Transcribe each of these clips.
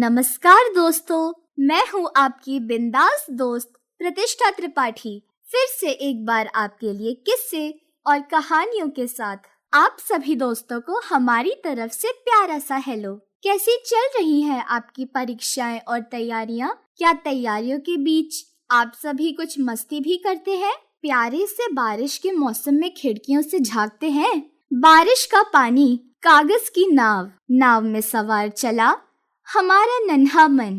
नमस्कार दोस्तों, मैं हूँ आपकी बिंदास दोस्त प्रतिष्ठा त्रिपाठी, फिर से एक बार आपके लिए किस्से और कहानियों के साथ। आप सभी दोस्तों को हमारी तरफ से प्यारा सा हेलो। कैसी चल रही हैं आपकी परीक्षाएं और तैयारियां? क्या तैयारियों के बीच आप सभी कुछ मस्ती भी करते हैं? प्यारे से बारिश के मौसम में खिड़कियों से झांकते हैं? बारिश का पानी, कागज की नाव में सवार चला हमारा नन्हा मन,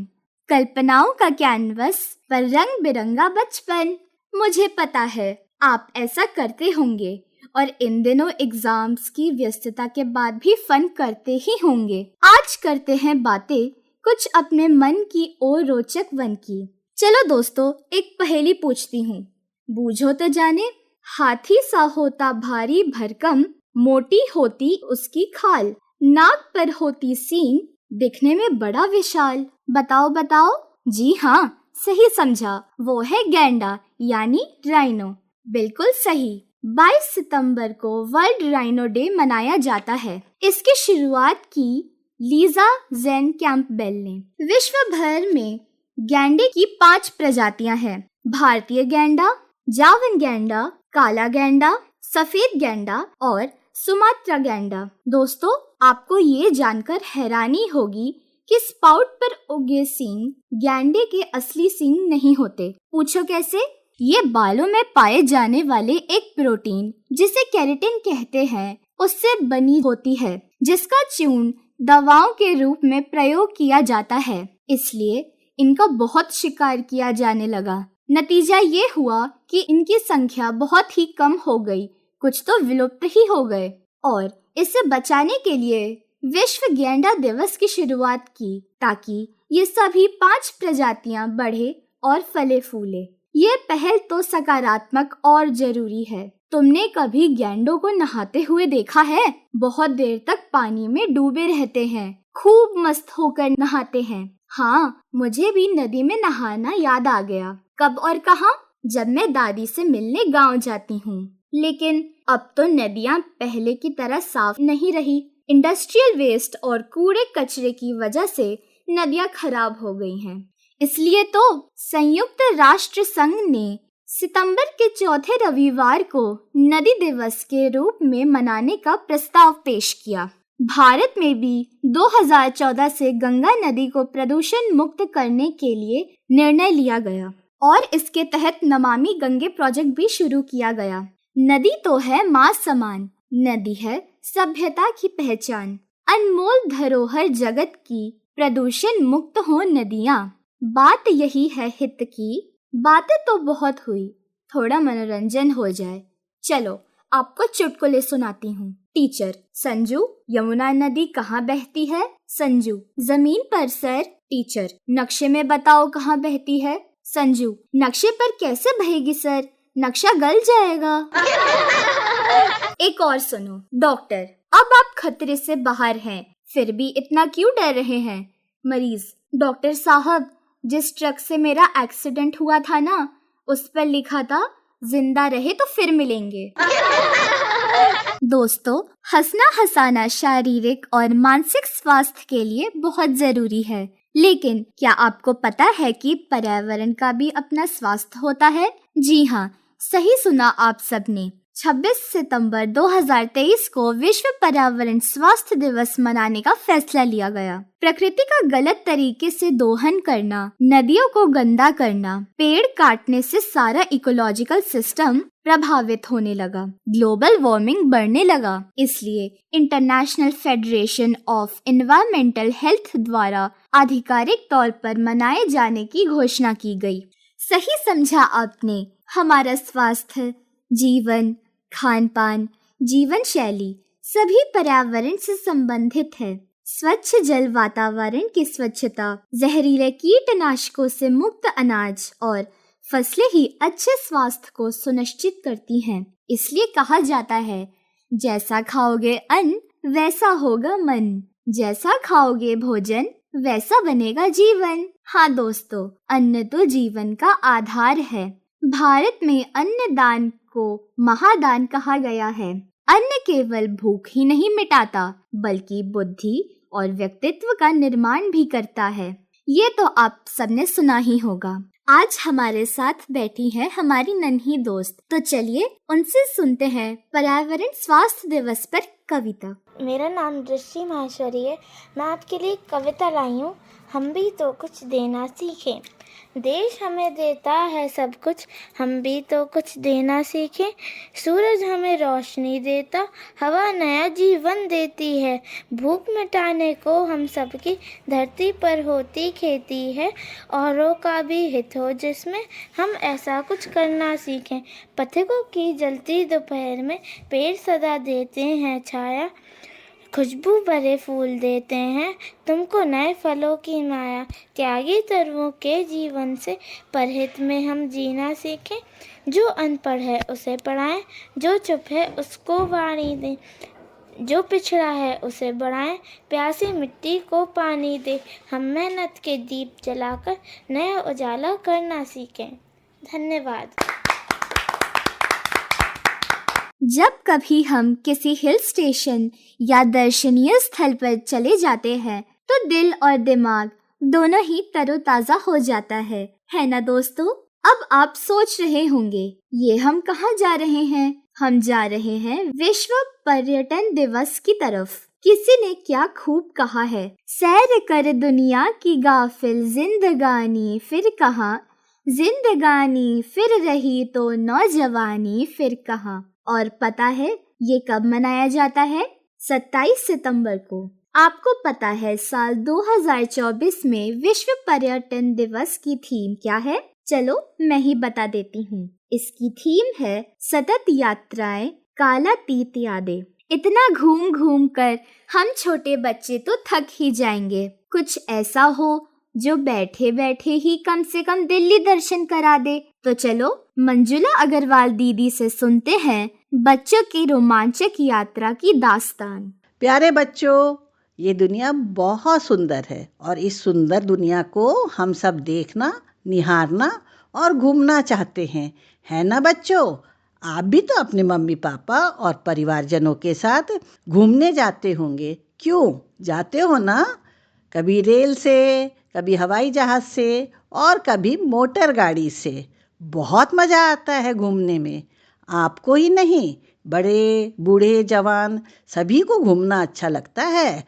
कल्पनाओं का कैनवस पर रंग बिरंगा बचपन। मुझे पता है आप ऐसा करते होंगे और इन दिनों एग्जाम्स की व्यस्तता के बाद भी फन करते ही होंगे। आज करते हैं बातें कुछ अपने मन की और रोचक वन की। चलो दोस्तों, एक पहेली पूछती हूँ, बूझो तो जाने। हाथी सा होता भारी भरकम, मोटी होती उसकी खाल, नाक पर होती सींग, दिखने में बड़ा विशाल। बताओ बताओ। जी हाँ, सही समझा, वो है गैंडा यानी राइनो। बिल्कुल सही। 22 सितंबर को वर्ल्ड राइनो डे मनाया जाता है। इसकी शुरुआत की लीजा जेन कैंपबेल ने। विश्व भर में गैंडे की 5 प्रजातियां हैं। भारतीय गैंडा, जावन गैंडा, काला गैंडा, सफेद गैंडा और सुमात्रा गैंडा। दोस्तों, आपको ये जानकर हैरानी होगी कि स्पाउट पर उगे सींग गैंडे के असली सींग नहीं होते। पूछो कैसे? ये बालों में पाए जाने वाले एक प्रोटीन जिसे केराटिन कहते हैं, उससे बनी होती है, जिसका चूर्ण दवाओं के रूप में प्रयोग किया जाता है। इसलिए इनका बहुत शिकार किया जाने लगा। नतीजा ये हुआ कि इनकी संख्या बहुत ही कम हो गई, कुछ तो विलुप्त ही हो गए। और इसे बचाने के लिए विश्व गैंडा दिवस की शुरुआत की, ताकि ये सभी 5 प्रजातियां बढ़े और फले फूले। ये पहल तो सकारात्मक और जरूरी है। तुमने कभी गैंडों को नहाते हुए देखा है? बहुत देर तक पानी में डूबे रहते हैं, खूब मस्त होकर नहाते हैं। हाँ, मुझे भी नदी में नहाना याद आ गया। कब और कहाँ? जब मैं दादी से मिलने गांव जाती हूँ। लेकिन अब तो नदियाँ पहले की तरह साफ नहीं रही। इंडस्ट्रियल वेस्ट और कूड़े कचरे की वजह से नदियाँ खराब हो गई हैं। इसलिए तो संयुक्त राष्ट्र संघ ने सितंबर के चौथे रविवार को नदी दिवस के रूप में मनाने का प्रस्ताव पेश किया। भारत में भी 2014 से गंगा नदी को प्रदूषण मुक्त करने के लिए निर्णय लिया गया और इसके तहत नमामि गंगे प्रोजेक्ट भी शुरू किया गया। नदी तो है माँ समान, नदी है सभ्यता की पहचान, अनमोल धरोहर जगत की, प्रदूषण मुक्त हो नदियाँ। बात यही है हित की, बातें तो बहुत हुई, थोड़ा मनोरंजन हो जाए। चलो आपको चुटकुले सुनाती हूँ। टीचर: संजू, यमुना नदी कहाँ बहती है? संजू: जमीन पर सर। टीचर: नक्शे में बताओ कहाँ बहती है? संजू: नक्शे पर कैसे बहेगी सर, नक्शा गल जाएगा। एक और सुनो। डॉक्टर: अब आप खतरे से बाहर हैं, फिर भी इतना क्यों डर रहे हैं? मरीज: डॉक्टर साहब, जिस ट्रक से मेरा एक्सीडेंट हुआ था ना, उस पर लिखा था जिंदा रहे तो फिर मिलेंगे। दोस्तों, हंसना हंसाना शारीरिक और मानसिक स्वास्थ्य के लिए बहुत जरूरी है, लेकिन क्या आपको पता है कि पर्यावरण का भी अपना स्वास्थ्य होता है? जी हाँ, सही सुना आप सबने। 26 सितंबर 2023 को विश्व पर्यावरण स्वास्थ्य दिवस मनाने का फैसला लिया गया। प्रकृति का गलत तरीके से दोहन करना, नदियों को गंदा करना, पेड़ काटने से सारा इकोलॉजिकल सिस्टम प्रभावित होने लगा, ग्लोबल वार्मिंग बढ़ने लगा। इसलिए international federation of environmental health द्वारा आधिकारिक तौर पर मनाए जाने की घोषणा की गई। सही समझा आपने। हमारा स्वास्थ्य, जीवन, खान पान, जीवन शैली सभी पर्यावरण से संबंधित है। स्वच्छ जल, वातावरण की स्वच्छता, जहरीले कीटनाशकों से मुक्त अनाज और फसलें ही अच्छे स्वास्थ्य को सुनिश्चित करती हैं। इसलिए कहा जाता है, जैसा खाओगे अन्न वैसा होगा मन, जैसा खाओगे भोजन वैसा बनेगा जीवन। हाँ दोस्तों, अन्न तो जीवन का आधार है। भारत में अन्नदान को महादान कहा गया है। अन्न केवल भूख ही नहीं मिटाता, बल्कि बुद्धि और व्यक्तित्व का निर्माण भी करता है। ये तो आप सबने सुना ही होगा। आज हमारे साथ बैठी है हमारी नन्ही दोस्त, तो चलिए उनसे सुनते हैं पर्यावरण स्वास्थ्य दिवस पर कविता। मेरा नाम दृष्टि माहेश्वरी है। मैं आपके लिए कविता लाई हूँ। हम भी तो कुछ देना सीखें। देश हमें देता है सब कुछ, हम भी तो कुछ देना सीखें। सूरज हमें रोशनी देता, हवा नया जीवन देती है। भूख मिटाने को हम सबकी धरती पर होती खेती है। औरों का भी हित हो जिसमें हम ऐसा कुछ करना सीखें। पथिकों की जलती दोपहर में पेड़ सदा देते हैं छाया। खुशबू भरे फूल देते हैं तुमको नए फलों की माया। त्यागी तरुओं के जीवन से परहित में हम जीना सीखें। जो अनपढ़ है उसे पढ़ाएं, जो चुप है उसको वाणी दें, जो पिछड़ा है उसे बढ़ाएं, प्यासी मिट्टी को पानी दे। हम मेहनत के दीप जलाकर नया उजाला करना सीखें। धन्यवाद। जब कभी हम किसी हिल स्टेशन या दर्शनीय स्थल पर चले जाते हैं तो दिल और दिमाग दोनों ही तरोताजा हो जाता है ना दोस्तों? अब आप सोच रहे होंगे ये हम कहाँ जा रहे हैं? हम जा रहे हैं विश्व पर्यटन दिवस की तरफ। किसी ने क्या खूब कहा है, सैर कर दुनिया की गाफिल जिंदगानी फिर कहाँ, जिंदगानी फिर रही तो नौजवानी फिर कहाँ। और पता है ये कब मनाया जाता है? 27 सितंबर को। आपको पता है साल 2024 में विश्व पर्यटन दिवस की थीम क्या है? चलो मैं ही बता देती हूँ। इसकी थीम है सतत यात्राएं कालातीत यादें। इतना घूम घूम कर हम छोटे बच्चे तो थक ही जाएंगे। कुछ ऐसा हो जो बैठे बैठे ही कम से कम दिल्ली दर्शन करा दे। तो चलो मंजुला अग्रवाल दीदी से सुनते हैं बच्चों की रोमांचक यात्रा की दास्तान। प्यारे बच्चों, ये दुनिया बहुत सुंदर है और इस सुंदर दुनिया को हम सब देखना, निहारना और घूमना चाहते हैं, है ना बच्चों? आप भी तो अपने मम्मी पापा और परिवारजनों के साथ घूमने जाते होंगे। क्यों जाते हो ना? कभी रेल से, कभी हवाई जहाज़ से और कभी मोटर गाड़ी से। बहुत मज़ा आता है घूमने में। आपको ही नहीं, बड़े बूढ़े जवान सभी को घूमना अच्छा लगता है।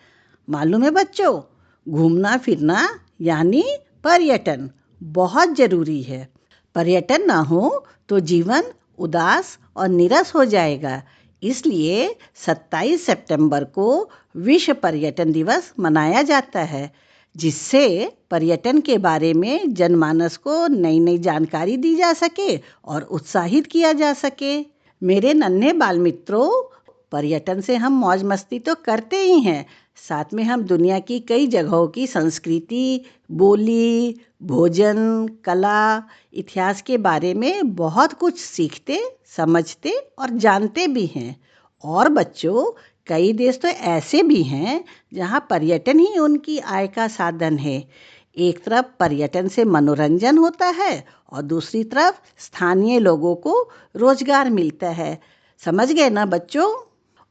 मालूम है बच्चों, घूमना फिरना यानी पर्यटन बहुत ज़रूरी है। पर्यटन ना हो तो जीवन उदास और नीरस हो जाएगा। इसलिए 27 सितंबर को विश्व पर्यटन दिवस मनाया जाता है, जिससे पर्यटन के बारे में जनमानस को नई नई जानकारी दी जा सके और उत्साहित किया जा सके। मेरे नन्हे बाल मित्रों, पर्यटन से हम मौज मस्ती तो करते ही हैं, साथ में हम दुनिया की कई जगहों की संस्कृति, बोली, भोजन, कला, इतिहास के बारे में बहुत कुछ सीखते, समझते और जानते भी हैं। और बच्चों, कई देश तो ऐसे भी हैं जहाँ पर्यटन ही उनकी आय का साधन है। एक तरफ पर्यटन से मनोरंजन होता है और दूसरी तरफ स्थानीय लोगों को रोजगार मिलता है। समझ गए ना बच्चों?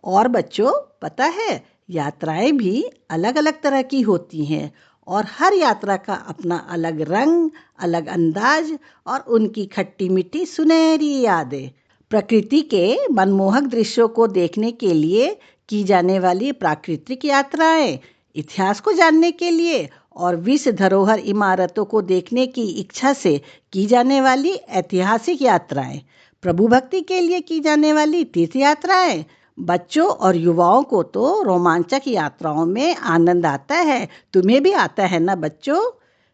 और बच्चों, पता है यात्राएं भी अलग अलग तरह की होती हैं और हर यात्रा का अपना अलग रंग, अलग अंदाज और उनकी खट्टी मीठी सुनहरी यादें। प्रकृति के मनमोहक दृश्यों को देखने के लिए की जाने वाली प्राकृतिक यात्राएं, इतिहास को जानने के लिए और विश्व धरोहर इमारतों को देखने की इच्छा से की जाने वाली ऐतिहासिक यात्राएं, प्रभु भक्ति के लिए की जाने वाली तीर्थ यात्राएं। बच्चों और युवाओं को तो रोमांचक यात्राओं में आनंद आता है। तुम्हें भी आता है ना बच्चों?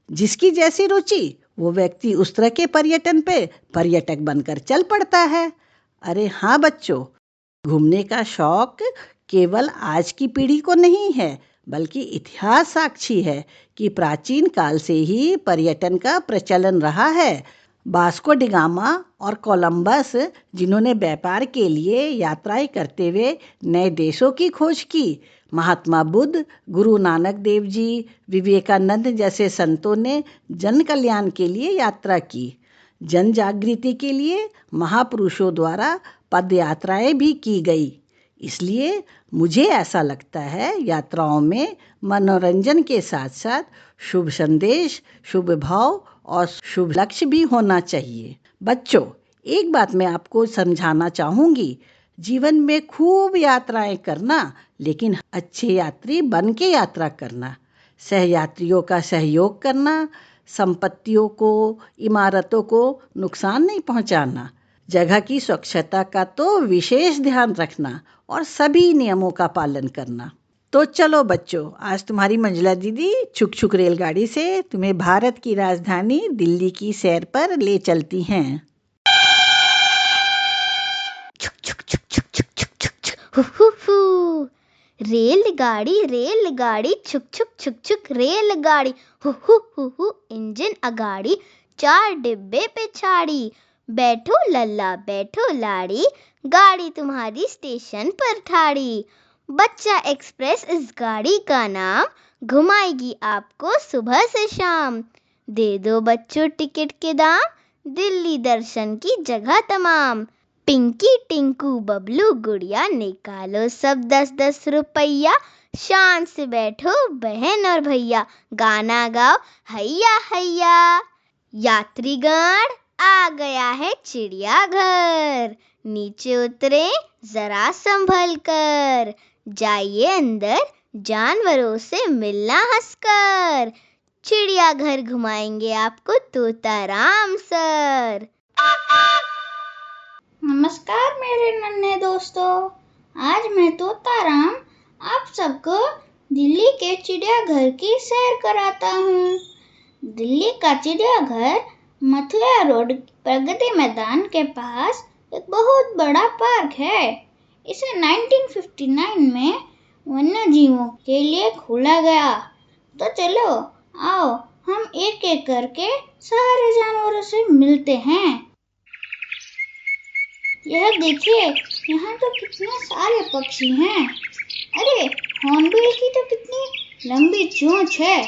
जिसकी जैसी रुचि वो व्यक्ति उस तरह के पर्यटन पे पर्यटक बनकर चल पड़ता है। अरे हाँ बच्चों, घूमने का शौक केवल आज की पीढ़ी को नहीं है, बल्कि इतिहास साक्षी है कि प्राचीन काल से ही पर्यटन का प्रचलन रहा है। वास्को डी गामा और कोलंबस, जिन्होंने व्यापार के लिए यात्राएं करते हुए नए देशों की खोज की, महात्मा बुद्ध, गुरु नानक देव जी, विवेकानंद जैसे संतों ने जन कल्याण के लिए यात्रा की। जन जागृति के लिए महापुरुषों द्वारा पद यात्राएं भी की गई। इसलिए मुझे ऐसा लगता है यात्राओं में मनोरंजन के साथ साथ शुभ संदेश, शुभ भाव और शुभ लक्ष्य भी होना चाहिए। बच्चों, एक बात मैं आपको समझाना चाहूँगी, जीवन में खूब यात्राएं करना, लेकिन अच्छे यात्री बन के यात्रा करना, सहयात्रियों का सहयोग करना, संपत्तियों को, इमारतों को नुकसान नहीं पहुंचाना, जगह की स्वच्छता का तो विशेष ध्यान रखना और सभी नियमों का पालन करना। तो चलो बच्चों, आज तुम्हारी मंजुला दीदी छुक छुक रेलगाड़ी से तुम्हें भारत की राजधानी दिल्ली की सैर पर ले चलती हैं। छुक छुक छुक छुक छुक छुक छुक छुक, हु हु हु। रेलगाड़ी छुक छुक छुक छुक रेलगाड़ी, हु हु हु, इंजन अगाड़ी, 4 डिब्बे पे छाड़ी, बैठो लल्ला बैठो लाड़ी, गाड़ी तुम्हारी स्टेशन पर ठाड़ी। बच्चा एक्सप्रेस इस गाड़ी का नाम, घुमाएगी आपको सुबह से शाम। दे दो बच्चों टिकट के दाम, दिल्ली दर्शन की जगह तमाम। पिंकी टिंकू बबलू गुड़िया, निकालो सब 10-10 रुपया, शान से बैठो बहन और भैया, गाना गाओ हैया हैया। यात्रीगण आ गया है चिड़ियाघर, नीचे उतरे जरा संभल कर, जाइए अंदर जानवरों से मिलना हंसकर, चिड़ियाघर घुमाएंगे आपको तोताराम सर। नमस्कार मेरे नन्हे दोस्तों, आज मैं तोताराम आप सबको दिल्ली के चिड़ियाघर की सैर कराता हूँ। दिल्ली का चिड़ियाघर मथुरा रोड प्रगति मैदान के पास एक बहुत बड़ा पार्क है। इसे 1959 में वन्य जीवों के लिए खोला गया। तो चलो आओ हम एक एक करके सारे जानवरों से मिलते हैं। यह देखिए, यहाँ तो कितने सारे पक्षी हैं। अरे हॉर्नबिल की तो कितनी लंबी चोंच है,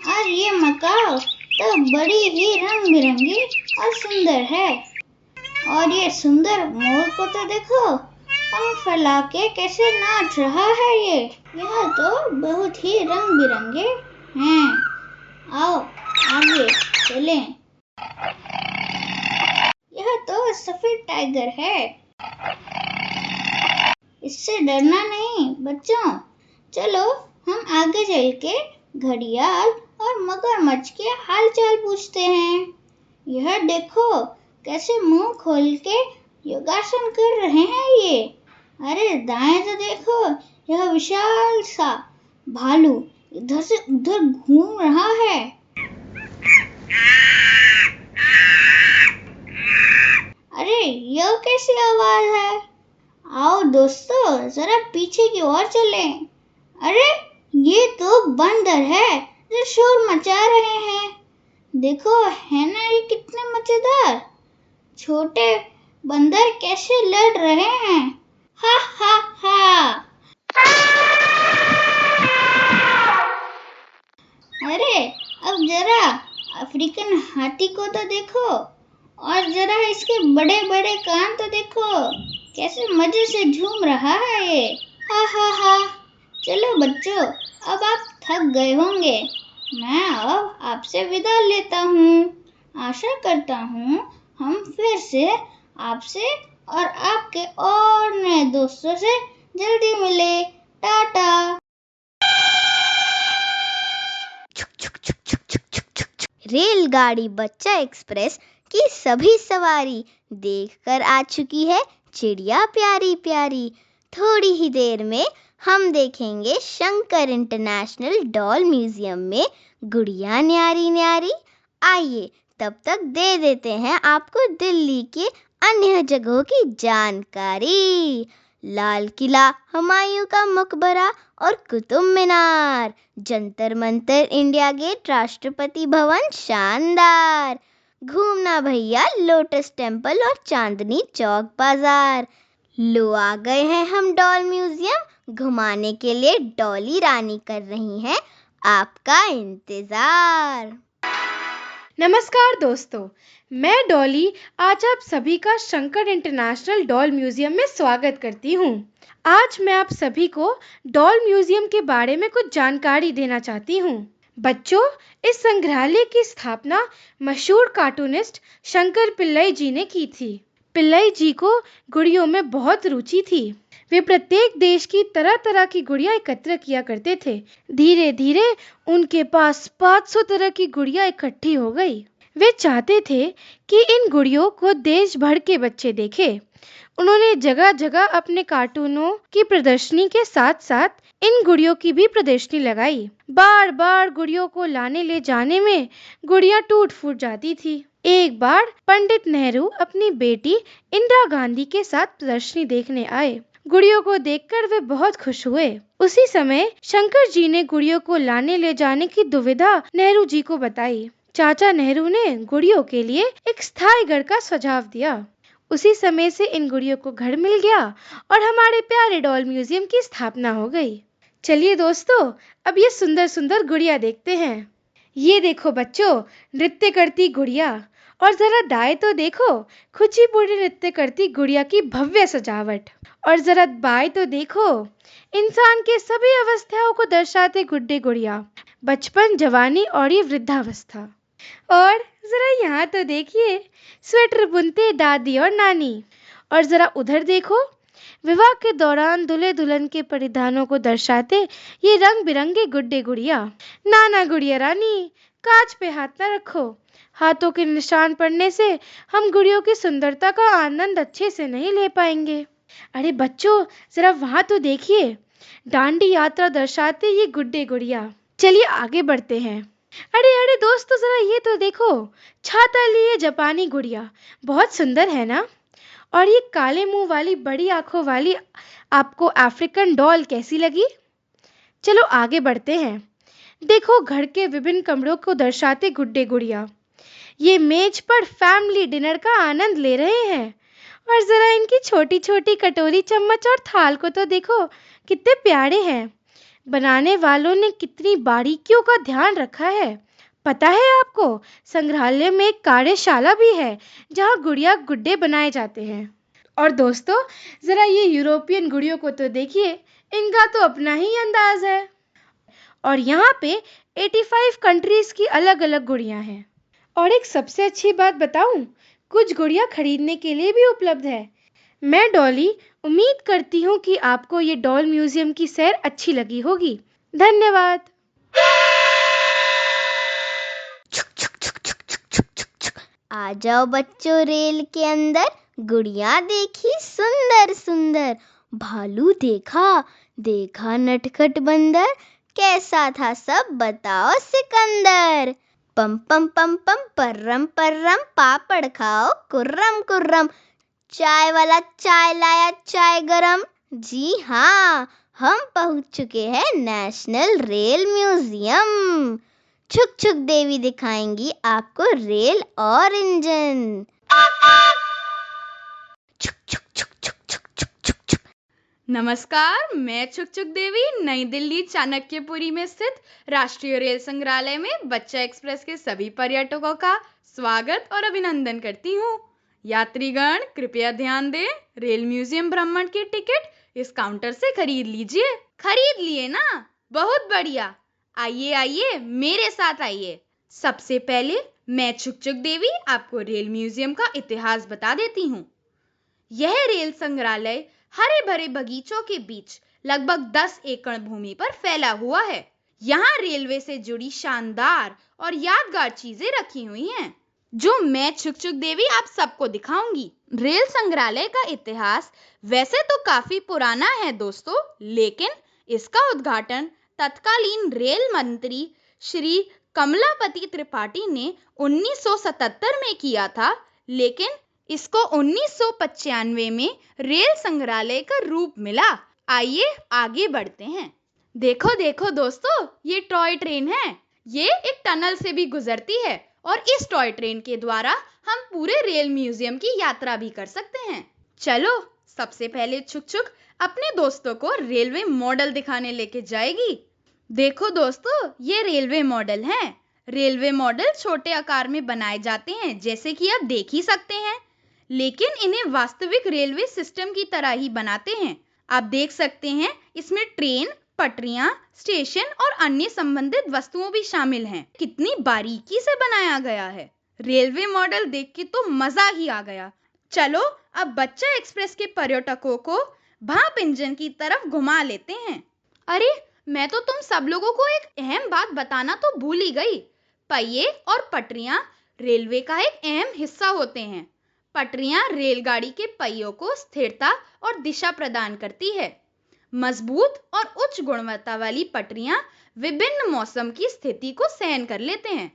और ये मकाओ तो बड़ी ही रंग बिरंगी और सुंदर है। और ये सुंदर मोर को तो देखो, पंख फैला के कैसे नाच रहा है ये। यह तो बहुत ही रंग बिरंगे हैं। आओ आगे चलें। यह तो सफेद टाइगर है। इससे डरना नहीं बच्चों। चलो हम आगे चल के घड़ियाल और मगरमच्छ के हालचाल पूछते हैं। यह देखो कैसे मुंह खोल के योगासन कर रहे हैं ये। अरे दाएं तो देखो, यह विशाल सा भालू इधर से उधर घूम रहा है। अरे यह कैसी आवाज है? आओ दोस्तों जरा पीछे की ओर चलें। अरे ये तो बंदर है जो शोर मचा रहे हैं। देखो है ना ये कितने मजेदार। छोटे बंदर कैसे लड़ रहे हैं। हा हा हा। अरे अब जरा अफ्रीकन हाथी को तो देखो, और जरा इसके बड़े बड़े कान तो देखो, कैसे मजे से झूम रहा है ये। हा हा हा। चलो बच्चों, अब आप थक गए होंगे, मैं अब आपसे विदा लेता हूँ। आशा करता हूँ हम फिर से आपसे और आपके और नए दोस्तों से जल्दी मिले। टाटा। रेलगाड़ी बच्चा एक्सप्रेस की सभी सवारी देखकर आ चुकी है चिड़िया प्यारी प्यारी। थोड़ी ही देर में हम देखेंगे शंकर इंटरनेशनल डॉल म्यूजियम में गुड़िया न्यारी न्यारी। आइए तब तक दे देते हैं आपको दिल्ली के अन्य जगहों की जानकारी। लाल किला, हुमायूं का मकबरा और कुतुब मीनार, जंतर मंतर, इंडिया गेट, राष्ट्रपति भवन शानदार। घूमना भैया लोटस टेम्पल और चांदनी चौक बाजार। लो आ गए हैं हम डॉल म्यूजियम, घुमाने के लिए डॉली रानी कर रही हैं आपका इंतजार। नमस्कार दोस्तों, मैं डॉली आज आप सभी का शंकर इंटरनेशनल डॉल म्यूजियम में स्वागत करती हूँ। आज मैं आप सभी को डॉल म्यूजियम के बारे में कुछ जानकारी देना चाहती हूँ। बच्चों, इस संग्रहालय की स्थापना मशहूर कार्टूनिस्ट शंकर पिल्लई जी ने की थी। पिल्लई जी को गुड़ियों में बहुत रुचि थी। वे प्रत्येक देश की तरह तरह की गुड़िया एकत्र किया करते थे। धीरे धीरे उनके पास 500 तरह की गुड़िया इकट्ठी हो गई। वे चाहते थे कि इन गुड़ियों को देश भर के बच्चे देखें। उन्होंने जगह जगह अपने कार्टूनों की प्रदर्शनी के साथ साथ इन गुड़ियों की भी प्रदर्शनी लगाई। बार बार गुड़ियों को लाने ले जाने में गुड़िया टूट फूट जाती थी। एक बार पंडित नेहरू अपनी बेटी इंदिरा गांधी के साथ प्रदर्शनी देखने आए। गुड़ियों को देखकर वे बहुत खुश हुए। उसी समय शंकर जी ने गुड़ियों को लाने ले जाने की दुविधा नेहरू जी को बताई। चाचा नेहरू ने गुड़ियों के लिए एक स्थायी घर का सुझाव दिया। उसी समय से इन गुड़ियों को घर मिल गया और हमारे प्यारे डॉल म्यूजियम की स्थापना हो गई। चलिए दोस्तों, अब ये सुंदर सुंदर गुड़िया देखते हैं। ये देखो बच्चों, नृत्य करती गुड़िया। और जरा दाएं तो देखो, कुचिपुड़ी नृत्य करती गुड़िया की भव्य सजावट। और जरा बाएं तो देखो, इंसान के सभी अवस्थाओं को दर्शाते गुड्डे गुड़िया, बचपन, जवानी और ये वृद्धावस्था। और जरा यहाँ तो देखिए, स्वेटर बुनते दादी और नानी। और जरा उधर देखो, विवाह के दौरान दूल्हे दुल्हन के परिधानों को दर्शाते ये रंग बिरंगे गुड्डे गुड़िया। नाना गुड़िया रानी, कांच पे हाथ न रखो। हाथों के निशान पड़ने से हम गुड़ियों की सुंदरता का आनंद अच्छे से नहीं ले पाएंगे। अरे बच्चों, जरा वहां तो देखिए, डांडी यात्रा दर्शाते ये गुड्डे गुड़िया। चलिए आगे बढ़ते हैं। अरे अरे दोस्तों, जरा ये तो देखो, छाता लिए जापानी गुड़िया। बहुत सुंदर है ना? और ये काले मुंह वाली बड़ी आंखों वाली आपको अफ्रीकन डॉल कैसी लगी? चलो आगे बढ़ते हैं। देखो, घर के विभिन्न कमरों को दर्शाते गुड्डे गुड़िया। ये मेज पर फैमिली डिनर का आनंद ले रहे हैं। और जरा इनकी छोटी छोटी कटोरी, चम्मच और थाल को तो देखो, कितने प्यारे हैं। बनाने वालों ने कितनी बारीकियों का ध्यान रखा है। पता है आपको, संग्रहालय में एक कार्यशाला भी है जहाँ गुड़िया गुड्डे बनाए जाते हैं। और दोस्तों, जरा ये यूरोपियन गुड़ियों को तो देखिए, इनका तो अपना ही अंदाज है। और यहाँ पे 85 कंट्रीज की अलग अलग गुड़िया हैं। और एक सबसे अच्छी बात बताऊं, कुछ गुड़िया खरीदने के लिए भी उपलब्ध है। मैं डॉली उम्मीद करती हूँ कि आपको ये डॉल म्यूजियम की सैर अच्छी लगी होगी। धन्यवाद। आ जाओ बच्चों रेल के अंदर, गुड़िया देखी सुंदर सुंदर। भालू देखा, देखा नटखट बंदर, कैसा था सब बताओ सिकंदर। पम पम पम पम पर्रम पर्रम, पापड़ खाओ कुर्रम कुर्रम। चाय वाला चाय लाया चाय गरम। जी हाँ, हम पहुंच चुके हैं नेशनल रेल म्यूजियम। छुक छुक देवी दिखाएंगी आपको रेल और इंजन। नमस्कार, मैं छुक छुक देवी नई दिल्ली चाणक्यपुरी में स्थित राष्ट्रीय रेल संग्रहालय में बच्चा एक्सप्रेस के सभी पर्यटकों का स्वागत और अभिनंदन करती हूँ। यात्रीगण कृपया ध्यान दें, रेल म्यूजियम भ्रमण की टिकट इस काउंटर से खरीद लीजिए। खरीद लिए ना? बहुत बढ़िया। आइए आइए, मेरे साथ आइए। सबसे पहले मैं छुक छुक देवी आपको रेल म्यूजियम का इतिहास बता देती हूँ। यह रेल संग्रहालय हरे भरे बगीचों के बीच लगभग 10 एकड़ भूमि पर फैला हुआ है। यहाँ रेलवे से जुड़ी शानदार और यादगार चीजें रखी हुई हैं, जो मैं छुक छुक देवी आप सबको दिखाऊंगी। रेल संग्रहालय का इतिहास वैसे तो काफी पुराना है दोस्तों, लेकिन इसका उद्घाटन तत्कालीन रेल मंत्री श्री कमलापति त्रिपाठी ने 1977 में किया था, लेकिन इसको 1995 में रेल संग्रहालय का रूप मिला। आइए आगे बढ़ते हैं। देखो देखो दोस्तों, ये टॉय ट्रेन है। ये एक टनल से भी गुजरती है और इस टॉय ट्रेन के द्वारा हम पूरे रेल म्यूजियम की यात्रा भी कर सकते हैं। चलो, सबसे पहले छुक छुक अपने दोस्तों को रेलवे मॉडल दिखाने लेके जाएगी। देखो दोस्तों, ये रेलवे मॉडल हैं। रेलवे मॉडल छोटे आकार में बनाए जाते हैं, जैसे कि आप देख ही सकते हैं, लेकिन इन्हें वास्तविक रेलवे सिस्टम की तरह ही बनाते हैं। आप देख सकते हैं इसमें ट्रेन, पटरियां, स्टेशन और अन्य संबंधित वस्तुओं भी शामिल हैं। कितनी बारीकी से बनाया गया है। रेलवे मॉडल देख के तो मजा ही आ गया। चलो अब बच्चा एक्सप्रेस के पर्यटकों को भाप इंजन की तरफ घुमा लेते हैं। अरे, मैं तो तुम सब लोगों को एक अहम बात बताना तो भूल ही गई। पहिए और पटरियां रेलवे का एक अहम हिस्सा होते हैं। पटरियां रेलगाड़ी के पहियों को स्थिरता और दिशा प्रदान करती है। मजबूत और उच्च गुणवत्ता वाली पटरियां विभिन्न मौसम की स्थिति को सहन कर लेते हैं।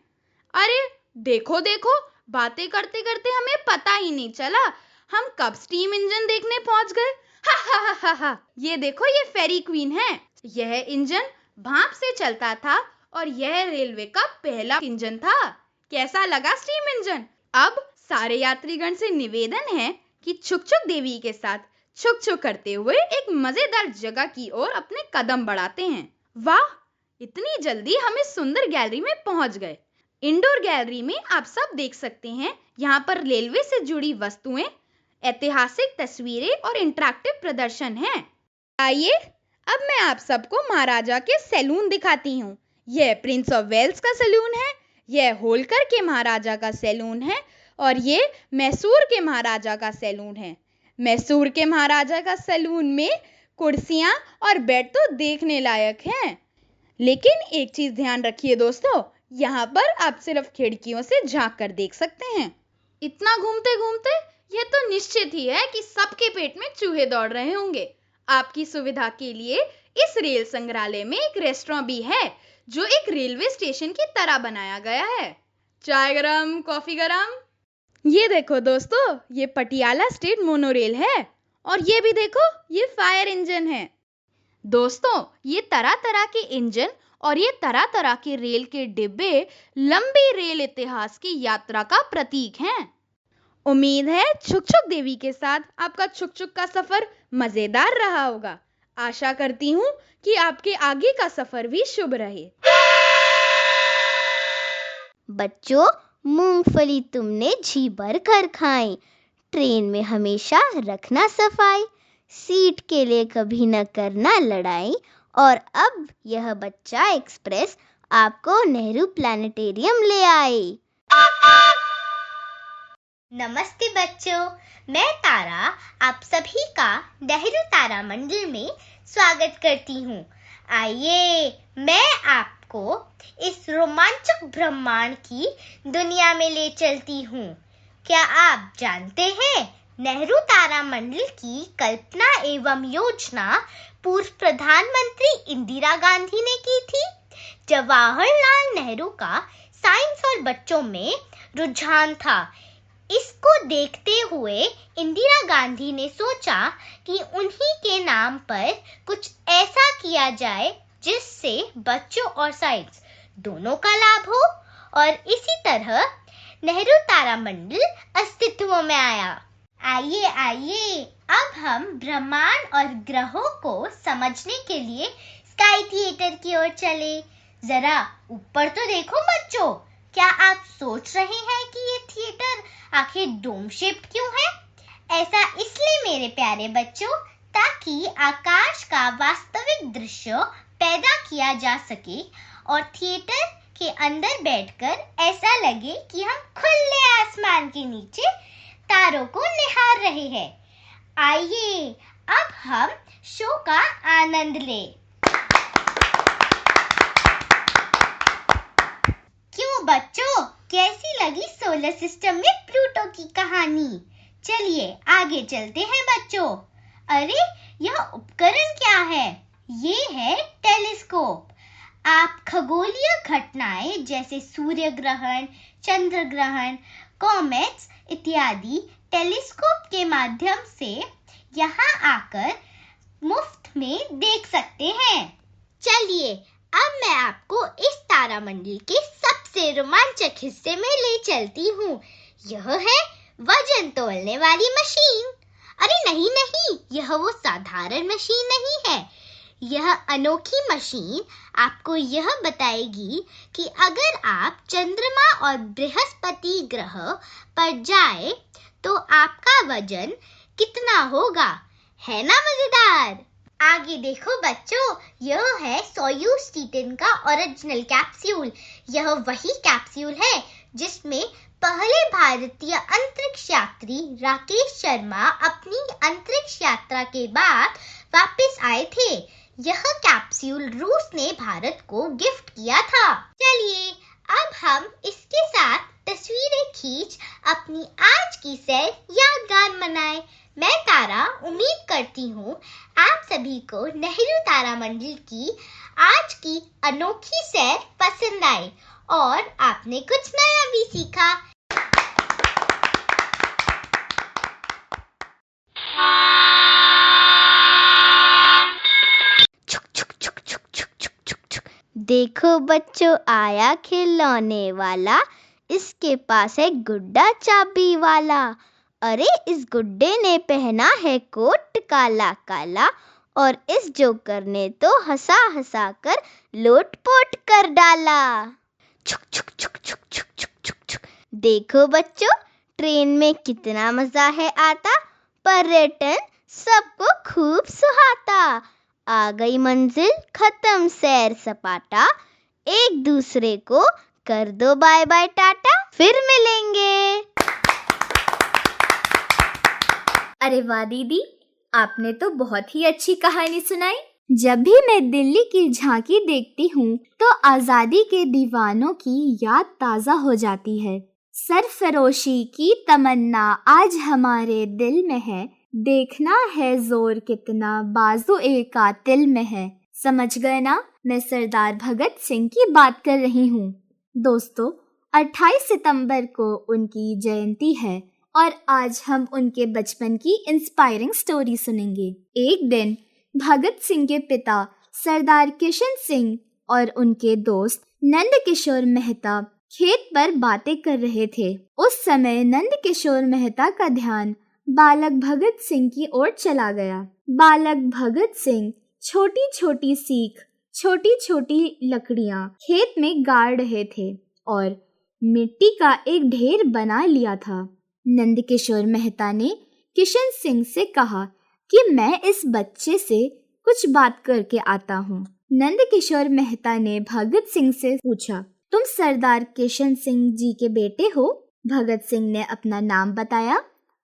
अरे देखो देखो, बातें करते करते हमें पता ही नहीं चला हम कब स्टीम इंजन देखने पहुंच गए। हा हा हा हा हा। ये देखो, ये फेरी क्वीन है। यह इंजन भाप से चलता था और यह रेलवे का पहला इंजन था। कैसा लगा स्टीम इंजन? अब सारे यात्रीगण से निवेदन है कि छुक छुक देवी के साथ छुक छुक करते हुए एक मजेदार जगह की ओर अपने कदम बढ़ाते हैं। वाह, इतनी जल्दी हम इस सुंदर गैलरी में पहुंच गए। इंडोर गैलरी में आप सब देख सकते हैं, यहाँ पर रेलवे से जुड़ी वस्तुएं, ऐतिहासिक तस्वीरें और इंटरैक्टिव प्रदर्शन हैं। आइए अब मैं आप सबको महाराजा के सैलून दिखाती हूँ। यह प्रिंस ऑफ वेल्स का सैलून है, यह होलकर के महाराजा का सैलून है और ये मैसूर के महाराजा का सैलून है। मैसूर के महाराजा का सैलून में कुर्सियां और बेड तो देखने लायक हैं, लेकिन एक चीज ध्यान रखिए दोस्तों, यहाँ पर आप सिर्फ खिड़कियों से झांक कर देख सकते हैं। इतना घूमते घूमते यह तो निश्चित ही है कि सबके पेट में चूहे दौड़ रहे होंगे। आपकी सुविधा के लिए इस रेल संग्रहालय में एक रेस्टोरेंट भी है, जो एक रेलवे स्टेशन की तरह बनाया गया है। चाय गरम, कॉफी गरम। ये देखो दोस्तों, ये पटियाला स्टेट मोनोरेल है और ये भी देखो, ये फायर इंजन है। दोस्तों, ये तरह तरह के इंजन और ये तरह तरह के रेल के डिब्बे लंबी रेल इतिहास की यात्रा का प्रतीक हैं। उम्मीद है छुक छुक देवी के साथ आपका छुक छुक का सफर मजेदार रहा होगा। आशा करती हूँ कि आपके आगे का सफर भी शुभ रहे। बच्चों, मूंगफली तुमने जी भर कर खाई। ट्रेन में हमेशा रखना सफाई, सीट के लिए कभी न करना लड़ाई। और अब यह बच्चा एक्सप्रेस आपको नेहरू प्लानिटेरियम ले आई। नमस्ते बच्चों, मैं तारा आप सभी का नेहरू तारा मंडल में स्वागत करती हूँ। आइए मैं आपको इस रोमांचक ब्रह्मांड की दुनिया में ले चलती हूँ। क्या आप जानते हैं, नेहरू तारा मंडल की कल्पना एवं योजना पूर्व प्रधानमंत्री इंदिरा गांधी ने की थी। जवाहरलाल नेहरू का साइंस और बच्चों में रुझान था। इसको देखते हुए इंदिरा गांधी ने सोचा कि उन्हीं के नाम पर कुछ ऐसा किया जाए जिससे बच्चों और साइंस दोनों का लाभ हो, और इसी तरह नेहरू तारा मंडल अस्तित्व में आया। आइए आइए अब हम ब्रह्मांड और ग्रहों को समझने के लिए स्काई थिएटर की ओर चले। जरा ऊपर तो देखो बच्चों, क्या आप सोच रहे हैं कि ये थिएटर आखिर डोम शेप्ड क्यों है? ऐसा इसलिए मेरे प्यारे बच्चों, ताकि आकाश का वास्तविक दृश्य पैदा किया जा सके और थिएटर के अंदर बैठकर ऐसा लगे कि हम खुले आसमान के नीचे तारों को निहार रहे हैं। आइए अब हम शो का आनंद लें। क्यों बच्चों, कैसी लगी सोलर सिस्टम में प्लूटो की कहानी? चलिए आगे चलते हैं बच्चों। अरे यह उपकरण क्या है? ये है टेलीस्कोप। आप खगोलीय घटनाएं जैसे सूर्य ग्रहण, चंद्र ग्रहण, कॉमेट्स इत्यादि टेलीस्कोप के माध्यम से यहाँ आकर मुफ्त में देख सकते हैं। चलिए अब मैं आपको इस तारामंडल के सबसे रोमांचक हिस्से में ले चलती हूँ। यह है वजन तोलने वाली मशीन। अरे नहीं नहीं, यह वो साधारण मशीन नहीं है। यह अनोखी मशीन आपको यह बताएगी कि अगर आप चंद्रमा और बृहस्पति ग्रह पर जाए तो आपका वजन कितना होगा। है ना मजेदार? आगे देखो बच्चों, यह है सोयूज टी10 का ओरिजिनल कैप्सूल। यह वही कैप्सूल है जिसमें पहले भारतीय अंतरिक्ष यात्री राकेश शर्मा अपनी अंतरिक्ष यात्रा के बाद वापस आए थे। यह कैप्सूल रूस ने भारत को गिफ्ट किया था। चलिए अब हम इसके साथ तस्वीरें खींच अपनी आज की सैर यादगार बनाएं। मैं तारा उम्मीद करती हूँ आप सभी को नेहरू तारा मंडल की आज की अनोखी सैर पसंद आई और आपने कुछ नया भी सीखा। देखो बच्चों, आया खिलौने वाला, इसके पास है गुड्डा चाबी वाला। अरे इस गुड्डे ने पहना है कोट काला काला, और इस जोकर ने तो हंसा हंसा कर लोटपोट कर डाला। छुक छुक छुक छुक छुक छुक छुक छुक। देखो बच्चों, ट्रेन में कितना मजा है आता, पर्यटन सबको खूब सुहाता। आ गई मंजिल, खत्म सैर सपाटा, एक दूसरे को कर दो बाय बाय टाटा, फिर मिलेंगे। अरे वाह दीदी, आपने तो बहुत ही अच्छी कहानी सुनाई। जब भी मैं दिल्ली की झांकी देखती हूँ तो आजादी के दीवानों की याद ताजा हो जाती है। सरफरोशी की तमन्ना आज हमारे दिल में है, देखना है जोर कितना बाजू एक कातिल में है। समझ गए ना, मैं सरदार भगत सिंह की बात कर रही हूँ। दोस्तों, 28 सितंबर को उनकी जयंती है और आज हम उनके बचपन की इंस्पायरिंग स्टोरी सुनेंगे। एक दिन भगत सिंह के पिता सरदार किशन सिंह और उनके दोस्त नंद किशोर मेहता खेत पर बातें कर रहे थे। उस समय नंद किशोर मेहता का ध्यान बालक भगत सिंह की ओर चला गया। बालक भगत सिंह छोटी छोटी सीख, छोटी छोटी लकड़ियां खेत में गाड़ रहे थे और मिट्टी का एक ढेर बना लिया था। नंद किशोर मेहता ने किशन सिंह से कहा कि मैं इस बच्चे से कुछ बात करके आता हूँ। नंद किशोर मेहता ने भगत सिंह से पूछा, तुम सरदार किशन सिंह जी के बेटे हो? भगत सिंह ने अपना नाम बताया,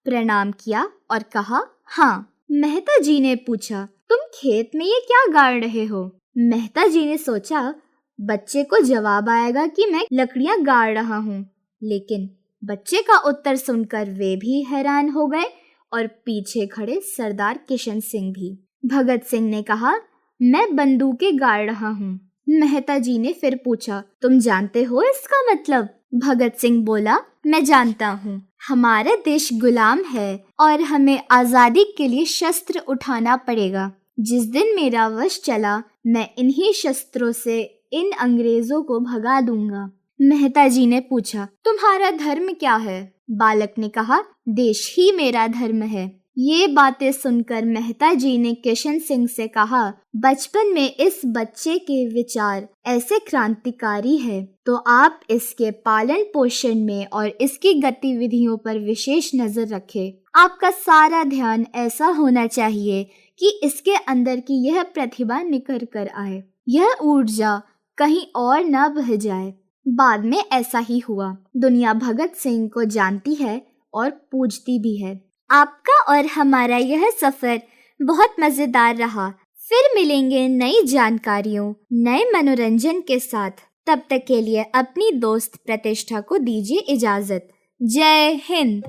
प्रणाम किया और कहा, हाँ। मेहता जी ने पूछा, तुम खेत में ये क्या गाड़ रहे हो? मेहता जी ने सोचा बच्चे को जवाब आएगा कि मैं लकड़ियां गाड़ रहा हूँ, लेकिन बच्चे का उत्तर सुनकर वे भी हैरान हो गए और पीछे खड़े सरदार किशन सिंह भी। भगत सिंह ने कहा, मैं बंदूकें गाड़ रहा हूँ। मेहता जी ने फिर पूछा, तुम जानते हो इसका मतलब? भगत सिंह बोला, मैं जानता हूँ। हमारा देश गुलाम है और हमें आजादी के लिए शस्त्र उठाना पड़ेगा। जिस दिन मेरा वश चला, मैं इन्हीं शस्त्रों से इन अंग्रेजों को भगा दूंगा। मेहता जी ने पूछा, तुम्हारा धर्म क्या है? बालक ने कहा, देश ही मेरा धर्म है। ये बातें सुनकर मेहता जी ने किशन सिंह से कहा, बचपन में इस बच्चे के विचार ऐसे क्रांतिकारी है तो आप इसके पालन पोषण में और इसकी गतिविधियों पर विशेष नजर रखें। आपका सारा ध्यान ऐसा होना चाहिए कि इसके अंदर की यह प्रतिभा निखर कर आए, यह ऊर्जा कहीं और न बह जाए। बाद में ऐसा ही हुआ। दुनिया भगत सिंह को जानती है और पूजती भी है। आपका और हमारा यह सफर बहुत मजेदार रहा। फिर मिलेंगे नई जानकारियों, नए मनोरंजन के साथ। तब तक के लिए अपनी दोस्त प्रतिष्ठा को दीजिए इजाजत। जय हिंद।